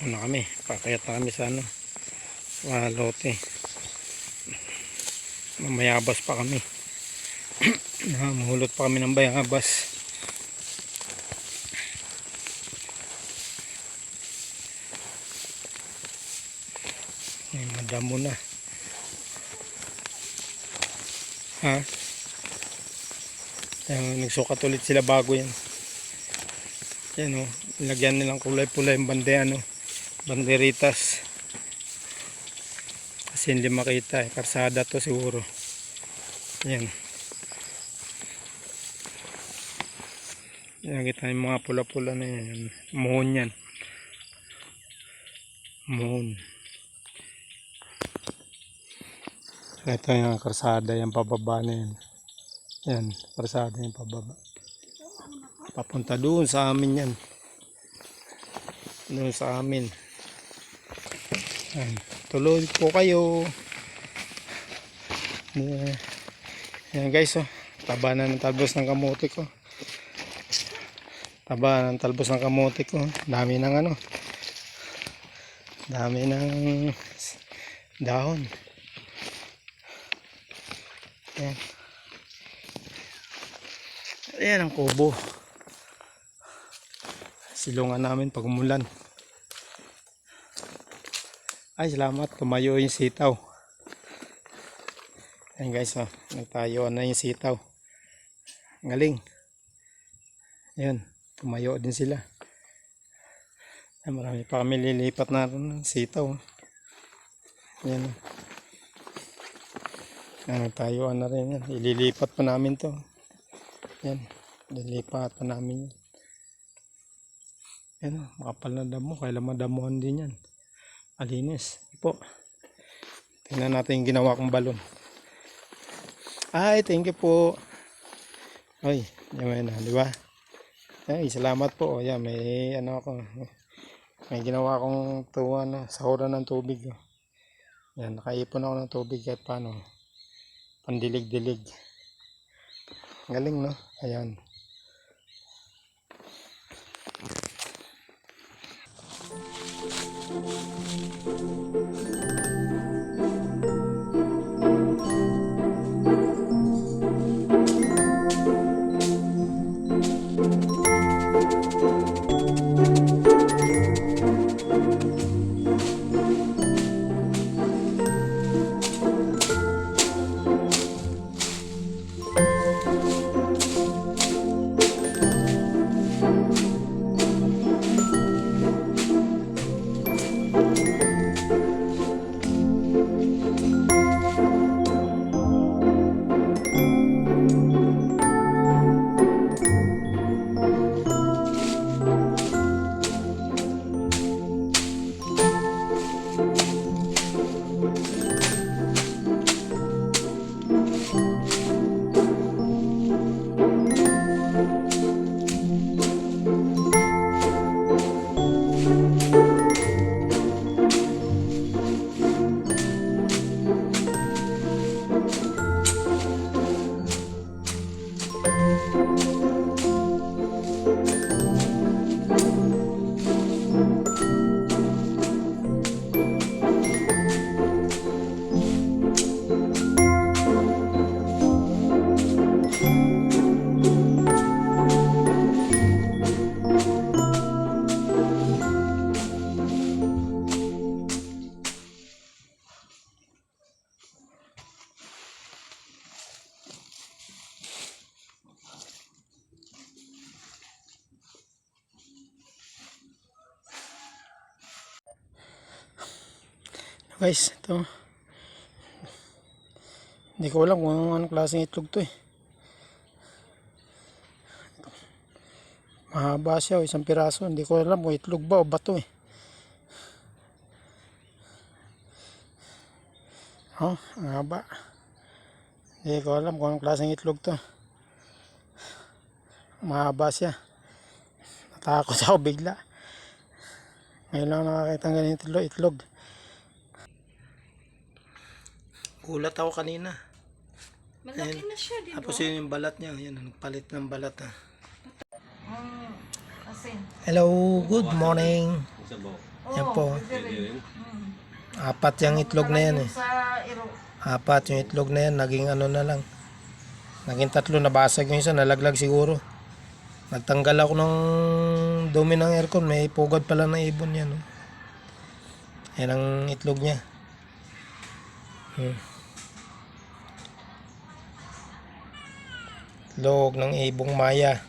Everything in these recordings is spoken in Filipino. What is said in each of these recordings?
Ano kami, pakayat na kami sa ano, lote. Mamayabas pa kami. Mahulot pa kami ng bayabas. Ay, madamo na. Ha? Nagsukat ulit sila bago yan. Yan o, nilagyan nilang kulay-pulay yung banderitas. Kasi hindi makita eh, karsada to siguro. Yan. Yan, kita yung mga pula-pula na yan. Mohon yan. Mohon. Ito yung karsada, yung pababa na yan. Yan, karsada yung pababa. Papunta doon sa amin yan. Doon sa amin. Yan. Tuloy po kayo. Yan guys, oh. Taba na ng talbos ng kamote ko. Taba ng talbos ng kamote ko. Dami ng ano. Dami ng dahon. Yan. Ayan ang kubo. Silungan namin pag umulan. Ay, salamat. Tumayo yung sitaw. Ayan guys, oh. Nagtayo na yung sitaw. Galing. Ayan. Tumayo din sila. Ay, marami pa kami lilipat na ng sitaw. Ayan. Nagtayuan na rin yan. Ililipat pa namin to. Yan. Ililipat pa namin yan. Yan. Makapal na damo. Kailan madamuhan din yan. Malinis. Po. Tingnan natin yung ginawa kong balon. Ay, thank you po. Ay, yan na. Di ba? Ay, salamat po. Yan, may ano ako. May ginawa akong tuwa na. Sahuran ng tubig. Yan, nakaipon ako ng tubig kahit paano. Pandilig-dilig. Galing, no? Ayan. Guys, ito. Hindi ko alam kung anong klaseng itlog to eh. Mahaba siya o isang piraso. Hindi ko alam kung itlog ba o bato eh. Oh, ang haba. Hindi ko alam kung anong klaseng itlog to. Mahaba siya. Natakot ako bigla. Ngayon lang nakakita ng ganito itlog. Gulat ako kanina. Malaki na siya, di ba? Tapos yun yung balat niya. Yan, nagpalit ng balat ha. Asin. Hello, good morning. Yan po. Pwede rin. Apat yung itlog na yan eh. Sa iro. Apat yung itlog na yan. Naging ano na lang. Naging 3. Nabasag yung isa. Nalaglag siguro. Nagtanggal ako ng dumi ng aircon. May pugad pala ng ibon yan. Oh. Yan ang itlog niya. Itlog ng ibong maya.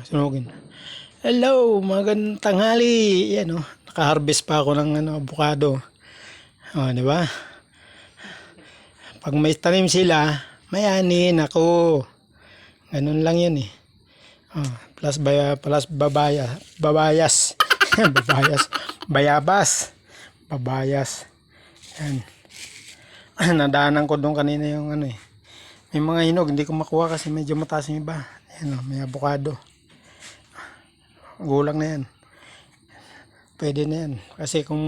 Sunugin. Hello, magandang tanghali. Yan oh, naka-harvest pa ako ng avocado. Oh, di ba? Pag may tanim sila, may anin ako. Ganun lang 'yan eh. Oh, plus babayas. Babayas. Bayabas. Babayas. Yan. Nadaanan ko doon kanina yung ano eh. May mga hinog, hindi ko makuha kasi medyo mataas yung iba. Ayan o, may avocado. Gulang na yan. Pwede na yan. Kasi kung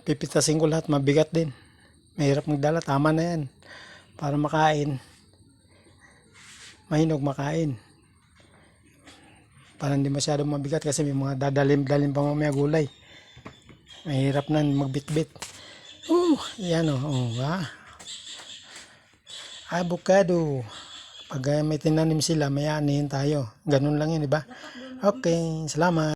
pipitasin ko lahat, mabigat din. Mahirap magdala, tama na yan. Para makain. Mahinog makain. Para hindi masyadong mabigat kasi may mga dadalim-dalim pa mamaya gulay. Mahirap na magbitbit. Yan o. Avocado. Pag may tinanim sila, may anihin tayo. Ganun lang yun, di ba? Okay, salamat.